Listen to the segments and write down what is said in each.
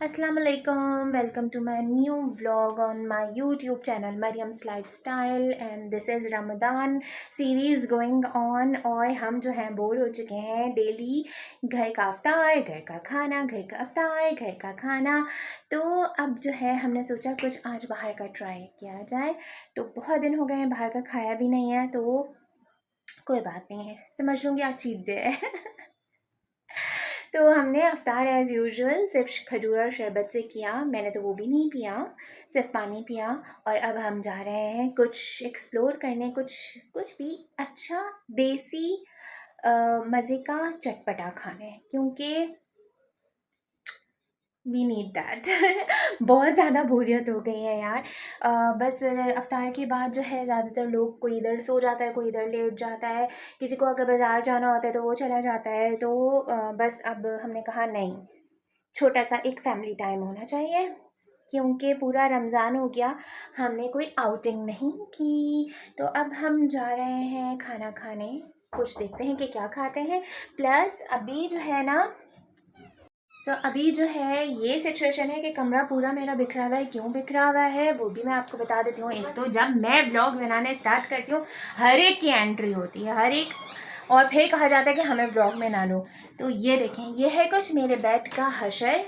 Assalamu alaikum. Welcome to my new vlog on my YouTube channel Mariam's Lifestyle and this is Ramadan series going on। और हम जो हैं bore हो चुके हैं डेली घर का अफ्तार, घर का खाना, घर का अफ्तार, घर का खाना। तो अब जो है हमने सोचा कुछ आज बाहर का ट्राई किया जाए। तो बहुत दिन हो गए हैं बाहर का खाया भी नहीं है, तो कोई बात नहीं है, समझ लूँगी आज चीट डे है। तो हमने अफ्तार एज़ यूजुअल सिर्फ खजूर और शरबत से किया। मैंने तो वो भी नहीं पिया, सिर्फ पानी पिया। और अब हम जा रहे हैं कुछ एक्सप्लोर करने, कुछ भी अच्छा देसी मज़े का चटपटा खाने, क्योंकि वी नीड दैट। बहुत ज़्यादा बोरियत हो गई है यार। बस अफ्तार के बाद जो है ज़्यादातर लोग कोई इधर सो जाता है, कोई इधर लेट जाता है, किसी को अगर बाज़ार जाना होता है तो वो चला जाता है। तो बस अब हमने कहा नहीं, छोटा सा एक फैमिली टाइम होना चाहिए, क्योंकि पूरा रमज़ान हो गया हमने कोई आउटिंग नहीं की। तो अब हम जा रहे हैं खाना खाने, कुछ देखते हैं कि क्या खाते हैं। प्लस अभी जो है ना, अभी जो है ये सिचुएशन है कि कमरा पूरा मेरा बिखरा हुआ है। क्यों बिखरा हुआ है वो भी मैं आपको बता देती हूँ। एक तो जब मैं ब्लॉग बनाने स्टार्ट करती हूँ हर एक की एंट्री होती है, हर एक, और फिर कहा जाता है कि हमें ब्लॉग में ना लो। तो ये देखें, ये है कुछ मेरे बेड का हशर।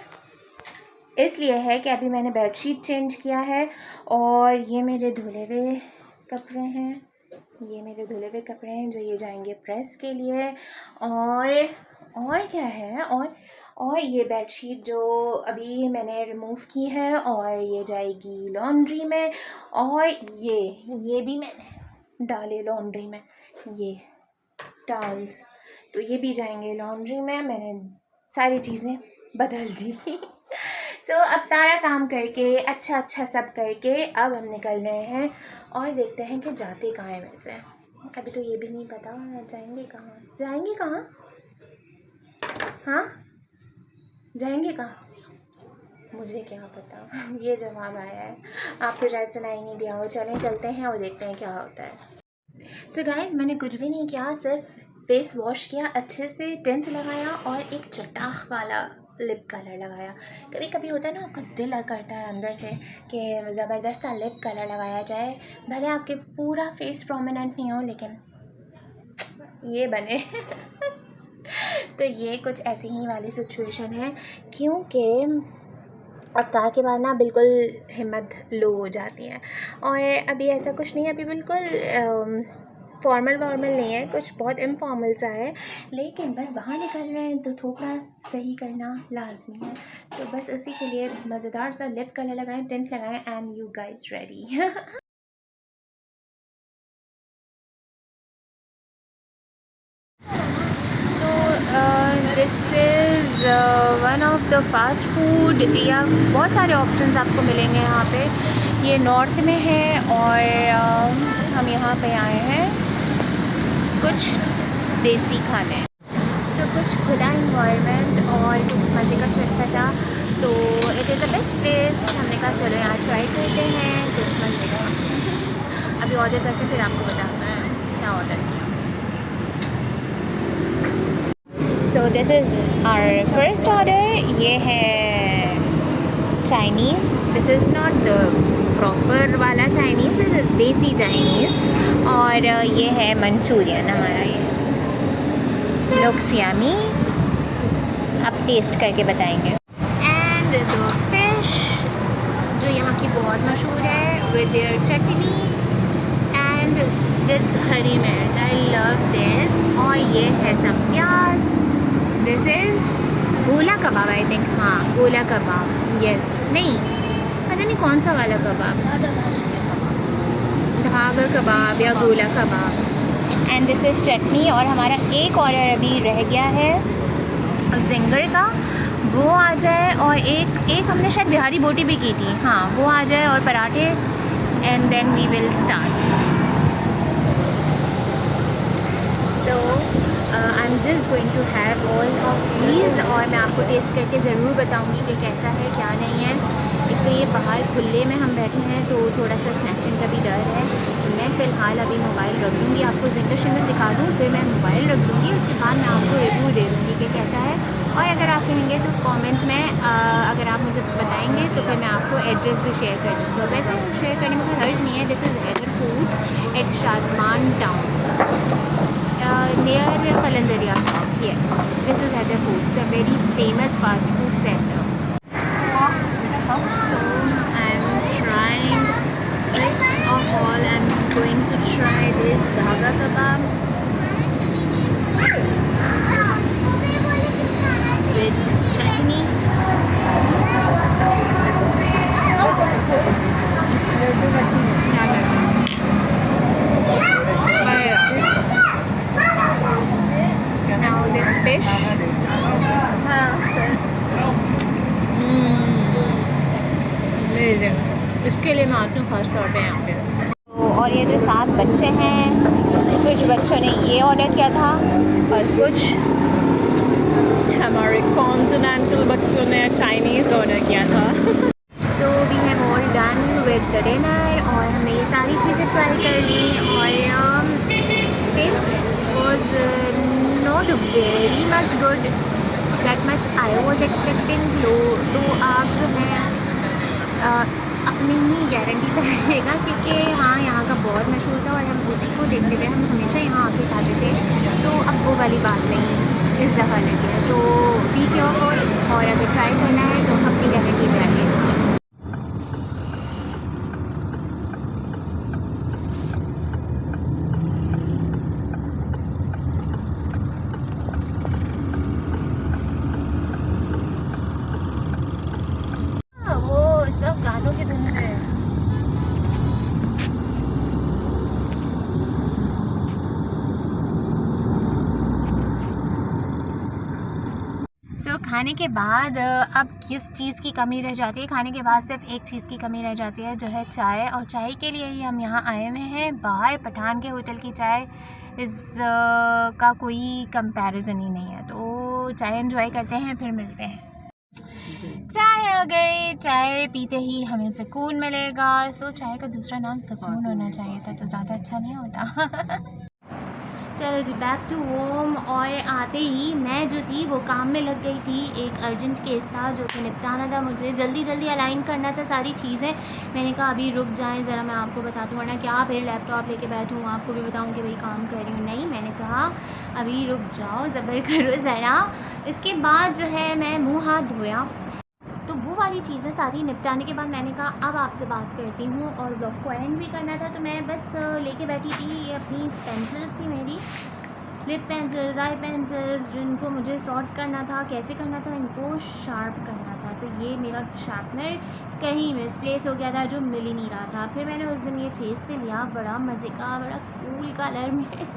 इसलिए है कि अभी मैंने बेडशीट चेंज किया है। और ये मेरे धुले हुए कपड़े हैं, ये मेरे धुले हुए कपड़े हैं जो ये जाएंगे प्रेस के लिए। और क्या है, और ये बेडशीट जो अभी मैंने रिमूव की है और ये जाएगी लॉन्ड्री में। और ये भी मैंने डाले लॉन्ड्री में, ये टॉवल्स, तो ये भी जाएंगे लॉन्ड्री में। मैंने सारी चीज़ें बदल दी। अब सारा काम करके अच्छा सब करके अब हम निकल रहे हैं और देखते हैं कि जाते कहाँ हैं। वैसे अभी तो ये भी नहीं पता जाएंगे कहाँ, हाँ जाएंगे कहाँ, मुझे क्या पता। ये जवाब आया है, आपको शायद सुनाई नहीं दिया हो। चलते हैं और देखते हैं क्या होता है। गाइस, मैंने कुछ भी नहीं किया, सिर्फ फेस वॉश किया, अच्छे से टेंट लगाया और एक चटाख वाला लिप कलर लगाया। कभी कभी होता है ना, आपका दिल करता है अंदर से कि ज़बरदस्त सा लिप कलर लगाया जाए, भले आपके पूरा फेस प्रोमिनेंट नहीं हो लेकिन ये बने। तो ये कुछ ऐसी ही वाली सिचुएशन है, क्योंकि अफ्तार के बाद ना बिल्कुल हिम्मत लो हो जाती है। और अभी ऐसा कुछ नहीं है, अभी बिल्कुल फॉर्मल नहीं है, कुछ बहुत इनफॉर्मल सा है, लेकिन बस बाहर निकल रहे हैं तो थोड़ा सही करना लाजमी है। तो बस उसी के लिए मज़ेदार सा लिप कलर लगाएं, टिंट लगाएं, and you guys ready. This is one of the fast food, या बहुत सारे ऑप्शंस आपको मिलेंगे यहाँ पे। ये नॉर्थ में है और हम यहाँ पे आए हैं कुछ देसी खाने। कुछ खुला इन्वायरमेंट और कुछ मज़े का चटपटा, तो it is a best place. हमने कहा चलो यहाँ ट्राई करते हैं कुछ मज़े का। अभी ऑर्डर करके फिर आपको बताना है क्या ऑर्डर किया। This is our first order. ये है Chinese, this is not the proper वाला Chinese, this is desi Chinese. और ये है मंचूरियन हमारा। ये लुक्स यम्मी, आप टेस्ट करके बताएंगे। एंड द फिश जो यहाँ की बहुत मशहूर है, with their chutney and this hari mirch, I love this. और ये है सब प्याज। दिस इज़ गोला कबाब, आई थिंक, हाँ गोला कबाब, यस, नहीं पता नहीं कौन सा वाला कबाब, धागा कबाब या गोला कबाब। एंड दिस इज़ चटनी। और हमारा एक ऑर्डर अभी रह गया है जिंगर का, वो आ जाए। और एक हमने शायद बिहारी बोटी भी की थी, हाँ वो आ जाए, और पराठे, and then we will start. I am just going to have all of these, और मैं आपको टेस्ट करके ज़रूर बताऊंगी कि कैसा है क्या नहीं है। एक तो ये बाहर खुले में हम बैठे हैं तो थोड़ा सा स्नैचिंग का भी डर है। मैं फ़िलहाल अभी मोबाइल रख दूँगी, आपको जिंगर शिंगर दिखा दूँ, फिर मैं मोबाइल रख दूँगी, उसके बाद मैं आपको रिव्यू दे दूँगी कि कैसा है। और अगर आप कहेंगे तो कमेंट में अगर आप जब बताएंगे तो फिर मैं आपको एड्रेस भी शेयर कर दूँगा। वैसे शेयर करने में कोई हर्ज नहीं है। This is Haider Foods at Shadman Town near Qalandaria chowk. Yes, this is Haider Foods, the very famous fast food centre. So I'm trying best of all. I'm going to try this dhaga kebab with chutney. Now this fish. इसके लिए मैं आती हूँ ख़ास तौर पे यहाँ पे। तो और ये जो 7 बच्चे हैं, कुछ बच्चों ने ये ऑर्डर किया था और कुछ हमारे कॉन्टिनेंटल बच्चों ने चाइनीज़ ऑर्डर किया था। So we have all done with the dinner और हमने ये सारी चीज़ें ट्राई कर ली और taste was not very much good, that much I was expecting. तो आप जो है अपनी ही गारंटी पे रहेगा, क्योंकि हाँ यहाँ का बहुत मशहूर था और हम उसी को देखते हुए हम हमेशा यहाँ आके खाते थे, तो अब वो वाली बात नहीं इस दफ़ा लगी है। तो बी केयरफुल और अगर ट्राई करना है तो अपनी गारंटी पे आइएगा। वो सब गानों की धुन है। खाने के बाद अब किस चीज़ की कमी रह जाती है? खाने के बाद सिर्फ एक चीज़ की कमी रह जाती है, जो है चाय। और चाय के लिए ही हम यहाँ आए हुए हैं। बाहर पठान के होटल की चाय इस का कोई कंपैरिजन ही नहीं है। तो चाय एंजॉय करते हैं, फिर मिलते हैं। चाय आ गई। चाय पीते ही हमें सुकून मिलेगा। सो चाय का दूसरा नाम सुकून होना चाहिए था, तो ज़्यादा अच्छा नहीं होता। चलो जी, बैक टू होम। और आते ही मैं जो थी वो काम में लग गई थी। एक अर्जेंट केस था जो कि निपटाना था, मुझे जल्दी जल्दी अलाइन करना था सारी चीज़ें। मैंने कहा अभी रुक जाएं ज़रा, मैं आपको बताती हूँ, वरना क्या फिर लैपटॉप लेके बैठूँ आपको भी बताऊँ कि भाई काम कर रही हूँ। नहीं, मैंने कहा अभी रुक जाओ, ज़बर करो ज़रा। इसके बाद जो है मैं मुँह हाथ धोया, तो वो वाली चीज़ें सारी निपटाने के बाद मैंने कहा अब आपसे बात करती हूँ। और ब्लॉग को एंड भी करना था, तो मैं बस लेके बैठी थी ये अपनी पेंसिल्स थी मेरी, लिप पेंसिल्स, आई पेंसिल्स, जिनको मुझे सॉर्ट करना था, कैसे करना था, इनको शार्प करना था। तो ये मेरा शार्पनर कहीं मिसप्लेस हो गया था, जो मिल ही नहीं रहा था। फिर मैंने उस दिन ये चेज़ से लिया, बड़ा मज़े का, बड़ा कूल कलर में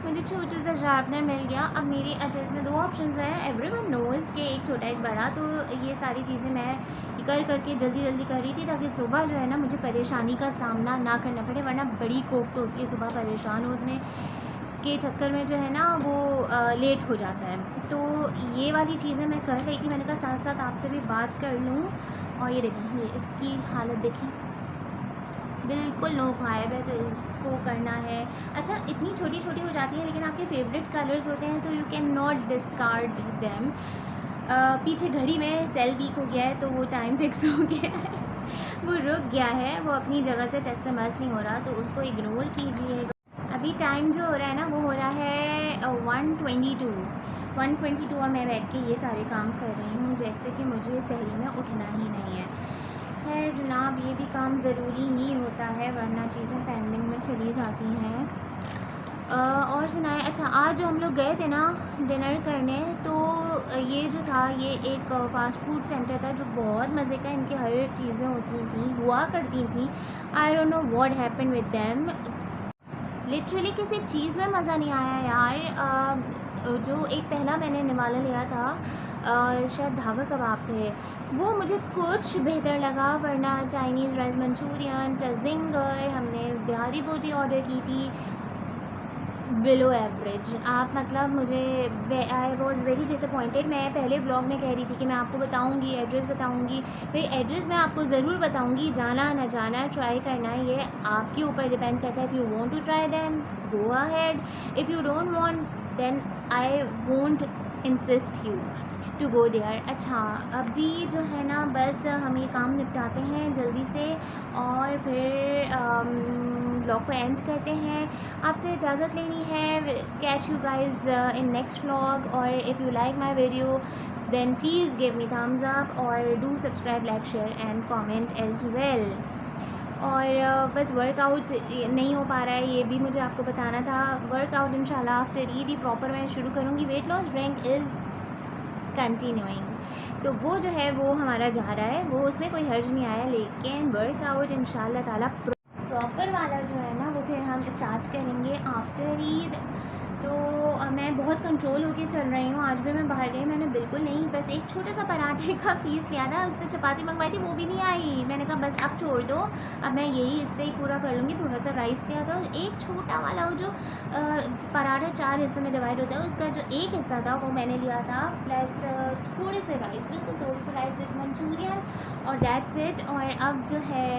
मुझे छोटा सा शार्पनर मिल गया। अब मेरे अच्छा इसमें 2 ऑप्शंस हैं, एवरीवन नोज़ के, एक छोटा एक बड़ा। तो ये सारी चीज़ें मैं करके जल्दी जल्दी कर रही थी, ताकि सुबह जो है ना मुझे परेशानी का सामना ना करना पड़े, वरना बड़ी कोफ्त होती है सुबह परेशान होने के चक्कर में जो है ना वो लेट हो जाता है। तो ये वाली चीज़ें मैं कर रही थी, मैंने कहा साथ साथ आपसे भी बात कर लूँ। और ये देखें, ये इसकी हालत देखें, बिल्कुल नो गायब है, तो इसको करना है। अच्छा, इतनी छोटी छोटी हो जाती है, लेकिन आपके फेवरेट कलर्स होते हैं, तो you can not discard them. पीछे घड़ी में सेल वीक हो गया है, तो वो टाइम फिक्स हो गया है, वो रुक गया है, वो अपनी जगह से टच से मस नहीं हो रहा, तो उसको इग्नोर कीजिएगा। अभी टाइम जो हो रहा है ना वो हो रहा है 1:22 और मैं बैठ के ये सारे काम कर रही हूँ, जैसे कि मुझे सहरी में उठना ही नहीं है। खैर जनाब, ये भी काम ज़रूरी ही होता है, वरना चीज़ें पेंडिंग में चली जाती हैं। और सुनाए, अच्छा आज जो हम लोग गए थे ना डिनर करने, तो ये जो था ये एक फ़ास्ट फूड सेंटर था, जो बहुत मज़े का, इनकी हर चीज़ें होती थी, हुआ करती थी। I don't know what happened with them, literally किसी चीज़ में मज़ा नहीं आया यार। जो एक पहला मैंने निवाला लिया था, शायद धागा कबाब थे, वो मुझे कुछ बेहतर लगा, वरना Chinese rice Manchurian plus ginger, हमने बिहारी बोटी ऑर्डर की थी, बिलो एवरेज। आप मतलब मुझे आई वॉज़ वेरी डिसअपॉइंटेड। मैं पहले ब्लॉग में कह रही थी कि मैं आपको बताऊंगी, एड्रेस बताऊंगी, भाई एड्रेस मैं आपको ज़रूर बताऊंगी, जाना ना जाना, ट्राई करना, ये आपके ऊपर डिपेंड करता है। If you want to try them, go ahead, if you don't want then I won't insist you to go there. अच्छा, अभी जो है ना बस हम ये काम निपटाते हैं जल्दी से और फिर व्लॉग को एंड करते हैं। आपसे इजाज़त लेनी है। Catch you guys in next vlog, और if you like my video then please give me thumbs up और do subscribe, like, share and comment as well. और बस वर्कआउट नहीं हो पा रहा है, ये भी मुझे आपको बताना था। वर्कआउट इंशाल्लाह आफ्टर ईद ही प्रॉपर मैं शुरू करूँगी। Weight loss drink is continuing, तो वो जो है वो हमारा जा रहा है, वो उसमें कोई हर्ज नहीं आया, लेकिन वर्कआउट इंशाल्लाह ताला प्रॉपर वाला जो है ना वो फिर हम स्टार्ट करेंगे आफ्टर ईद। तो मैं बहुत कंट्रोल होके चल रही हूँ। आज भी मैं बाहर गई, मैंने बिल्कुल नहीं, बस एक छोटा सा पराठे का पीस लिया था, उससे चपाती मंगवाई थी, वो भी नहीं आई। मैंने कहा बस अब छोड़ दो, अब मैं यही इससे ही पूरा कर लूँगी। थोड़ा सा राइस लिया था, एक छोटा वाला वो जो पराठा 4 हिस्सों में डिवाइड होता है, उसका जो एक हिस्सा था वो मैंने लिया था, प्लस थोड़े से राइस, बिल्कुल थोड़े से राइस विद मंचूरियन, और दैट्स इट। और अब जो है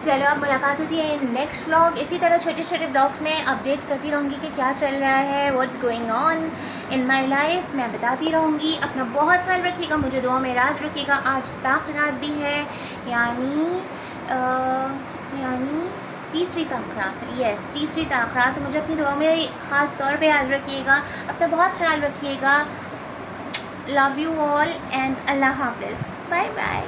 चलो अब मुलाकात होती है नेक्स्ट व्लॉग। इसी तरह छोटे छोटे ब्लॉग्स में अपडेट करती रहूँगी कि क्या चल रहा है, what's going on in my life, मैं बताती रहूँगी। अपना बहुत ख्याल रखिएगा, मुझे दुआ में याद रखिएगा। आज ताक़रात भी है, यानी तीसरी ताक़रात, यस तीसरी ताक़रात, तो मुझे अपनी दुआ में ख़ास तौर पे याद रखिएगा। अपना बहुत ख्याल रखिएगा। लव यू ऑल एंड अल्लाह हाफ़िज़, बाय बाय।